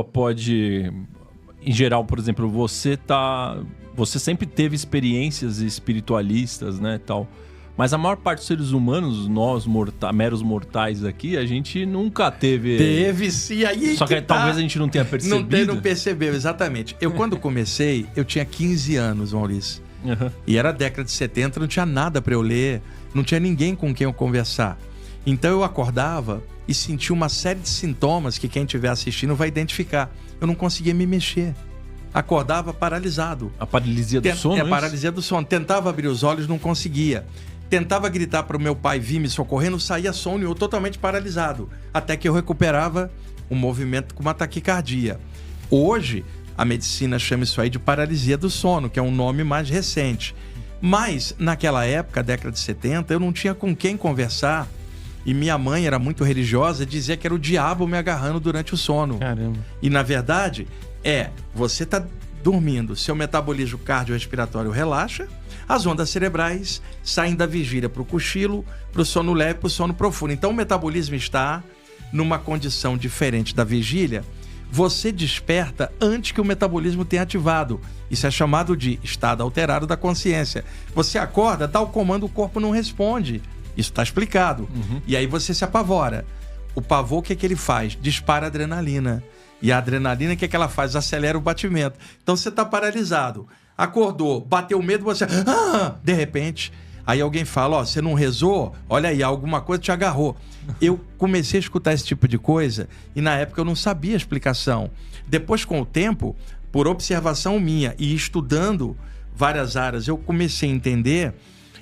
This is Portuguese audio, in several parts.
pode, em geral, por exemplo, você sempre teve experiências espiritualistas, né, tal. Mas a maior parte dos seres humanos, nós meros mortais aqui, a gente nunca teve. Teve sim, aí. Só que talvez a gente não tenha percebido. Não percebeu, exatamente. Eu, quando comecei, eu tinha 15 anos, Maurício. Uhum. E era a década de 70, não tinha nada para eu ler, não tinha ninguém com quem eu conversar. Então eu acordava e sentia uma série de sintomas que quem estiver assistindo vai identificar. Eu não conseguia me mexer. Acordava paralisado. A paralisia do sono? É a paralisia do sono. Tentava abrir os olhos, não conseguia. Tentava gritar para o meu pai vir me socorrer, não saía som nenhum, totalmente paralisado. Até que eu recuperava o movimento com uma taquicardia. Hoje, a medicina chama isso aí de paralisia do sono, que é um nome mais recente. Mas, naquela época, década de 70, eu não tinha com quem conversar. E minha mãe era muito religiosa, dizia que era o diabo me agarrando durante o sono. Caramba. E, na verdade, você está dormindo, seu metabolismo cardiorrespiratório relaxa, as ondas cerebrais saem da vigília para o cochilo, para o sono leve, para o sono profundo. Então, o metabolismo está numa condição diferente da vigília. Você desperta antes que o metabolismo tenha ativado. Isso é chamado de estado alterado da consciência. Você acorda, dá o comando, o corpo não responde. Isso está explicado. Uhum. E aí você se apavora. O pavor, o que é que ele faz? Dispara a adrenalina. E a adrenalina, o que é que ela faz? Acelera o batimento. Então você está paralisado. Acordou, bateu medo, você... de repente... Aí alguém fala, você não rezou? Olha aí, alguma coisa te agarrou. Eu comecei a escutar esse tipo de coisa e na época eu não sabia a explicação. Depois, com o tempo, por observação minha e estudando várias áreas, eu comecei a entender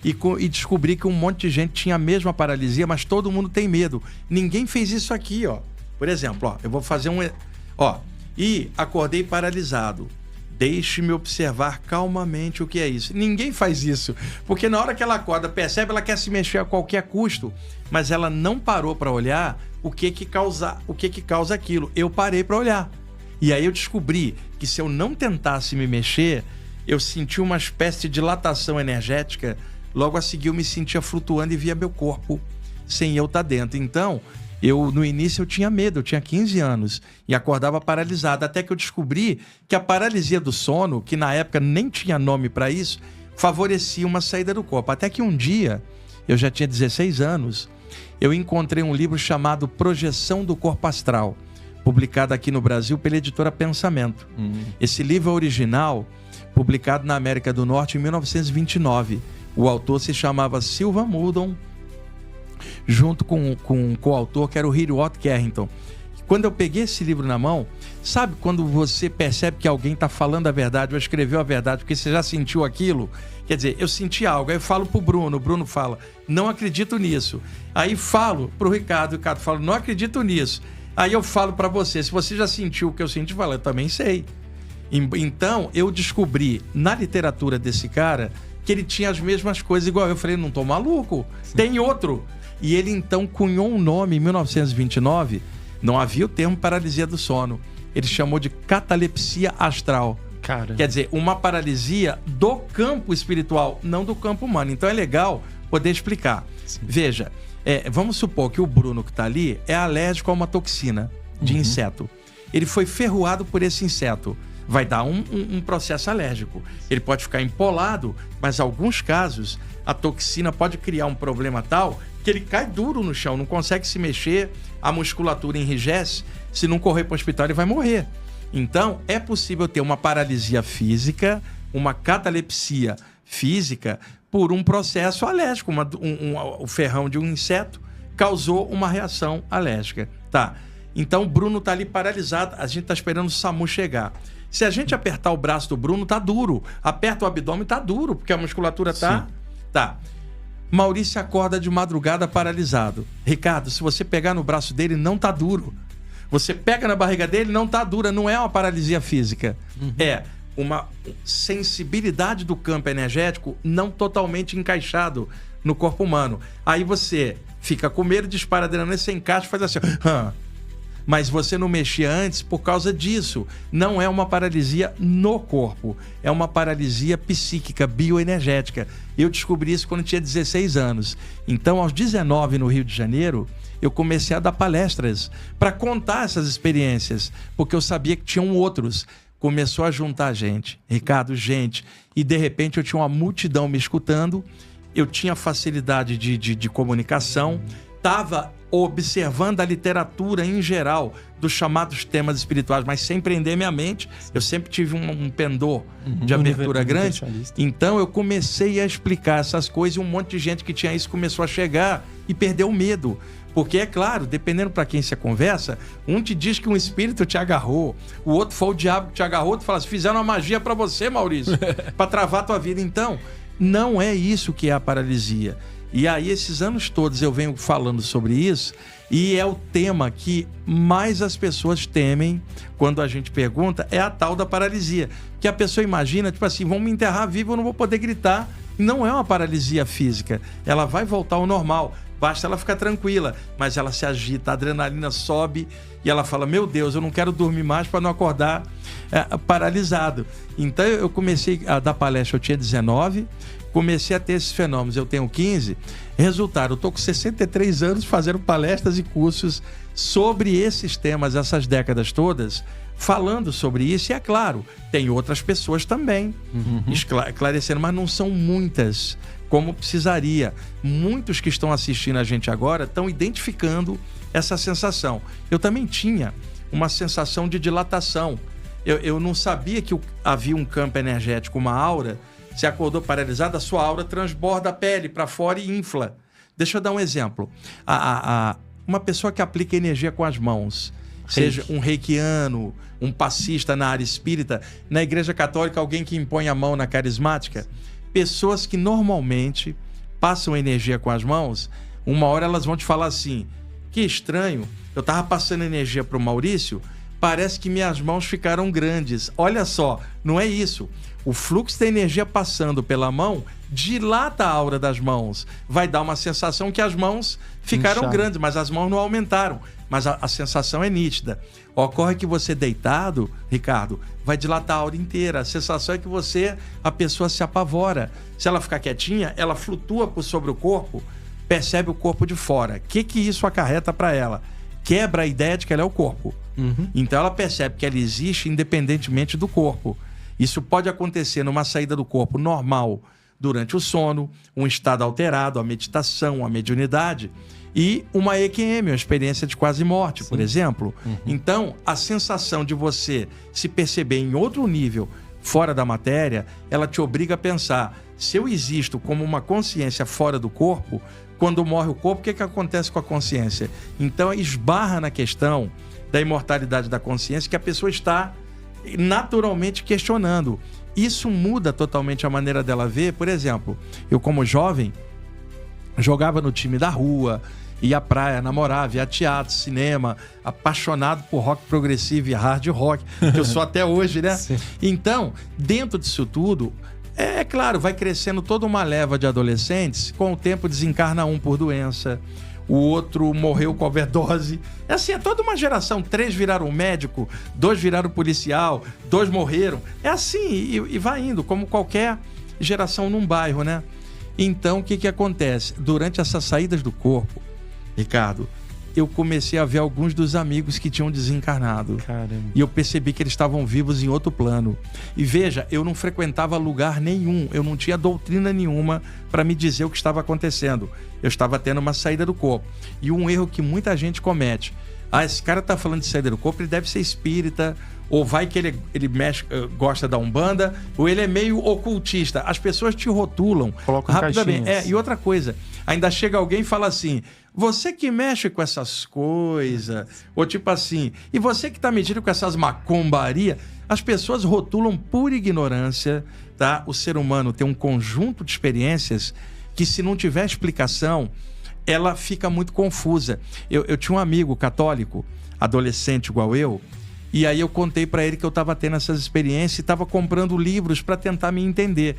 e descobri que um monte de gente tinha a mesma paralisia, mas todo mundo tem medo. Ninguém fez isso aqui, ó. Por exemplo, eu vou fazer e acordei paralisado. Deixe-me observar calmamente o que é isso. Ninguém faz isso, porque na hora que ela acorda, percebe, ela quer se mexer a qualquer custo, mas ela não parou para olhar o que causa aquilo. Eu parei para olhar. E aí eu descobri que se eu não tentasse me mexer, eu sentia uma espécie de dilatação energética. Logo a seguir eu me sentia flutuando e via meu corpo sem eu estar dentro. Então, no início eu tinha medo, eu tinha 15 anos e acordava paralisado, até que eu descobri que a paralisia do sono, que na época nem tinha nome para isso, favorecia uma saída do corpo. Até que um dia, eu já tinha 16 anos, eu encontrei um livro chamado Projeção do Corpo Astral, publicado aqui no Brasil pela editora Pensamento. Esse livro é original, publicado na América do Norte em 1929. O autor se chamava Sylvan Muldon, junto com o coautor, que era o Hiruot Carrington. Quando eu peguei esse livro na mão, sabe quando você percebe que alguém está falando a verdade ou escreveu a verdade, porque você já sentiu aquilo? Quer dizer, eu senti algo, aí eu falo pro Bruno, o Bruno fala, não acredito nisso. Aí falo pro Ricardo, o Ricardo fala, não acredito nisso. Aí eu falo para você, se você já sentiu o que eu senti, fala, eu também sei. Então, eu descobri na literatura desse cara que ele tinha as mesmas coisas igual eu. Falei, não tô maluco, tem outro. E ele então cunhou um nome em 1929, não havia o termo paralisia do sono. Ele chamou de catalepsia astral. Cara. Quer dizer, uma paralisia do campo espiritual, não do campo humano. Então é legal poder explicar. Sim. Veja, vamos supor que o Bruno que está ali é alérgico a uma toxina de inseto. Ele foi ferroado por esse inseto. Vai dar um processo alérgico. Ele pode ficar empolado, mas em alguns casos a toxina pode criar um problema tal que ele cai duro no chão, não consegue se mexer, a musculatura enrijece, se não correr para o hospital ele vai morrer. Então é possível ter uma paralisia física, uma catalepsia física por um processo alérgico. O ferrão de um inseto causou uma reação alérgica. Tá. Então o Bruno tá ali paralisado, a gente tá esperando o SAMU chegar. Se a gente apertar o braço do Bruno, tá duro. Aperta o abdômen, tá duro, porque a musculatura tá... Sim. Tá. Maurício acorda de madrugada paralisado. Ricardo, se você pegar no braço dele, não tá duro. Você pega na barriga dele, não tá dura. Não é uma paralisia física. É uma sensibilidade do campo energético não totalmente encaixado no corpo humano. Aí você fica com medo, dispara a adrenalina, você encaixa e faz assim... Mas você não mexia antes por causa disso. Não é uma paralisia no corpo, é uma paralisia psíquica, bioenergética. Eu descobri isso quando tinha 16 anos. Então, aos 19, no Rio de Janeiro, eu comecei a dar palestras para contar essas experiências, porque eu sabia que tinham outros. Começou a juntar gente, Ricardo, gente, e de repente eu tinha uma multidão me escutando, eu tinha facilidade de comunicação, estava observando a literatura em geral dos chamados temas espirituais, mas sem prender minha mente. Eu sempre tive um pendor de abertura grande. Então eu comecei a explicar essas coisas e um monte de gente que tinha isso começou a chegar e perdeu o medo. Porque, é claro, dependendo para quem você conversa, um te diz que um espírito te agarrou, o outro foi o diabo que te agarrou, tu fala assim, fizeram uma magia para você, Maurício, para travar a tua vida. Então, não é isso que é a paralisia. E aí, esses anos todos eu venho falando sobre isso, e é o tema que mais as pessoas temem quando a gente pergunta, é a tal da paralisia. Que a pessoa imagina, tipo assim, vão me enterrar vivo, eu não vou poder gritar. Não é uma paralisia física, ela vai voltar ao normal. Basta ela ficar tranquila, mas ela se agita, a adrenalina sobe e ela fala, meu Deus, eu não quero dormir mais para não acordar paralisado. Então eu comecei a dar palestra, eu tinha 19, comecei a ter esses fenômenos, eu tenho 15. Resultado, eu estou com 63 anos fazendo palestras e cursos sobre esses temas, essas décadas todas, falando sobre isso. E é claro, tem outras pessoas também esclarecendo, mas não são muitas como precisaria. Muitos que estão assistindo a gente agora estão identificando essa sensação. Eu também tinha uma sensação de dilatação. Eu não sabia que havia um campo energético, uma aura. Você acordou paralisado, a sua aura transborda a pele para fora e infla. Deixa eu dar um exemplo. Uma pessoa que aplica energia com as mãos, seja um reikiano, um passista na área espírita, na igreja católica, alguém que impõe a mão na carismática, pessoas que normalmente passam energia com as mãos, uma hora elas vão te falar assim, que estranho, eu tava passando energia pro Maurício, parece que minhas mãos ficaram grandes. Olha só, não é isso. O fluxo da energia passando pela mão dilata a aura das mãos. Vai dar uma sensação que as mãos ficaram grandes, mas as mãos não aumentaram. Mas a sensação é nítida. Ocorre que você deitado, Ricardo, vai dilatar a aura inteira. A sensação é que a pessoa se apavora. Se ela ficar quietinha, ela flutua por sobre o corpo, percebe o corpo de fora. O que isso acarreta para ela? Quebra a ideia de que ela é o corpo. Então ela percebe que ela existe independentemente do corpo. Isso pode acontecer numa saída do corpo normal durante o sono, um estado alterado, a meditação, a mediunidade, e uma EQM, uma experiência de quase morte, por exemplo. Então, a sensação de você se perceber em outro nível, fora da matéria, ela te obriga a pensar, se eu existo como uma consciência fora do corpo, quando morre o corpo, o que acontece com a consciência? Então, esbarra na questão da imortalidade da consciência que a pessoa está naturalmente questionando. Isso muda totalmente a maneira dela ver. Por exemplo, eu como jovem jogava no time da rua, ia à praia, namorava, ia a teatro, cinema, apaixonado por rock progressivo e hard rock, que eu sou até hoje, né? Sim. Então, dentro disso tudo, é claro, vai crescendo toda uma leva de adolescentes, com o tempo desencarna um por doença, o outro morreu com overdose. É assim, é toda uma geração. 3 viraram médico, 2 viraram policial, 2 morreram. É assim, e vai indo, como qualquer geração num bairro, né? Então, o que acontece? Durante essas saídas do corpo, Ricardo, eu comecei a ver alguns dos amigos que tinham desencarnado. Caramba. E eu percebi que eles estavam vivos em outro plano. E veja, eu não frequentava lugar nenhum, eu não tinha doutrina nenhuma para me dizer o que estava acontecendo. Eu estava tendo uma saída do corpo. E um erro que muita gente comete. Esse cara tá falando de saída do corpo, ele deve ser espírita, ou vai que ele mexe, gosta da Umbanda, ou ele é meio ocultista. As pessoas te rotulam rapidamente. E outra coisa, ainda chega alguém e fala assim, você que mexe com essas coisas, ou tipo assim, e você que tá metido com essas macumbarias, as pessoas rotulam por ignorância, tá? O ser humano tem um conjunto de experiências que, se não tiver explicação, ela fica muito confusa. Eu tinha um amigo católico, adolescente igual eu, e aí eu contei pra ele que eu tava tendo essas experiências e tava comprando livros pra tentar me entender.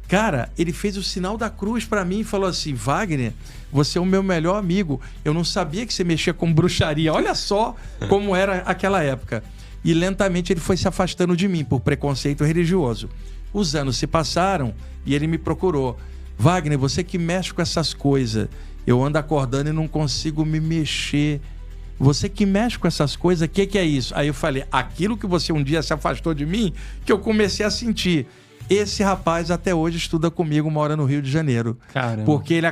Cara, ele fez o sinal da cruz pra mim e falou assim, Wagner, você é o meu melhor amigo. Eu não sabia que você mexia com bruxaria. Olha só como era aquela época. E lentamente ele foi se afastando de mim por preconceito religioso. Os anos se passaram e ele me procurou. Wagner, você que mexe com essas coisas, Eu ando acordando e não consigo me mexer. Você que mexe com essas coisas, o que é isso? Aí eu falei, aquilo que você um dia se afastou de mim, que eu comecei a sentir. Esse rapaz até hoje estuda comigo, mora no Rio de Janeiro. Caramba. Porque ele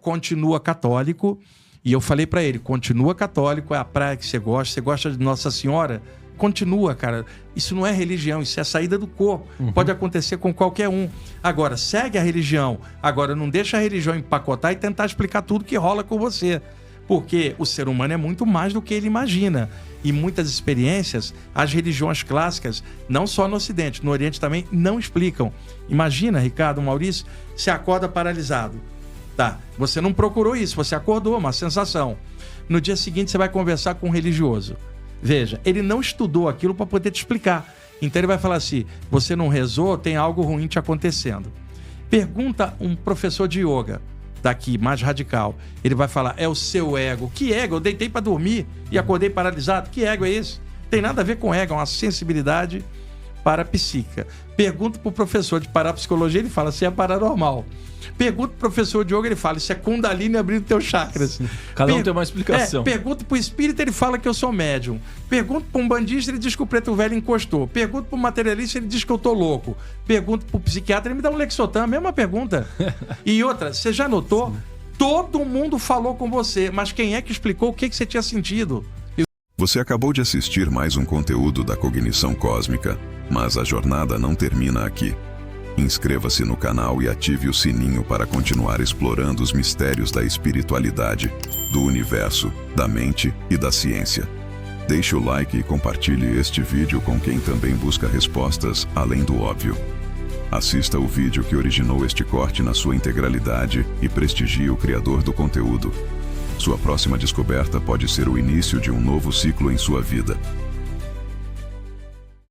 continua católico. E eu falei pra ele, continua católico, é a praia que você gosta de Nossa Senhora, continua, cara. Isso não é religião, isso é saída do corpo. Pode acontecer com qualquer um. Agora, segue a religião. Agora, não deixa a religião empacotar e tentar explicar tudo que rola com você. Porque o ser humano é muito mais do que ele imagina. E muitas experiências, as religiões clássicas, não só no Ocidente, no Oriente também, não explicam. Imagina, Ricardo, Maurício, você acorda paralisado. Tá, você não procurou isso, você acordou, uma sensação. No dia seguinte você vai conversar com um religioso. Veja, ele não estudou aquilo para poder te explicar. Então ele vai falar assim, você não rezou, tem algo ruim te acontecendo. Pergunta um professor de yoga, daqui, mais radical. Ele vai falar, é o seu ego. Que ego? Eu deitei para dormir e acordei paralisado. Que ego é esse? Tem nada a ver com ego, é uma sensibilidade parapsíquica. Pergunta para o professor de parapsicologia, ele fala, isso é paranormal. Pergunta pro professor de yoga, ele fala, isso é Kundalini abrindo teus chakras. Cada um tem uma explicação. Pergunta pro espírita, ele fala que eu sou médium. Pergunta pro bandista, ele diz que o preto velho encostou. Pergunta pro materialista, ele diz que eu tô louco. Pergunta pro psiquiatra, ele me dá um Lexotan, a mesma pergunta. E outra, você já notou? Todo mundo falou com você, mas quem é que explicou o que você tinha sentido? Você acabou de assistir mais um conteúdo da Cognição Cósmica, mas a jornada não termina aqui. Inscreva-se no canal e ative o sininho para continuar explorando os mistérios da espiritualidade, do universo, da mente e da ciência. Deixe o like e compartilhe este vídeo com quem também busca respostas além do óbvio. Assista o vídeo que originou este corte na sua integralidade e prestigie o criador do conteúdo. Sua próxima descoberta pode ser o início de um novo ciclo em sua vida.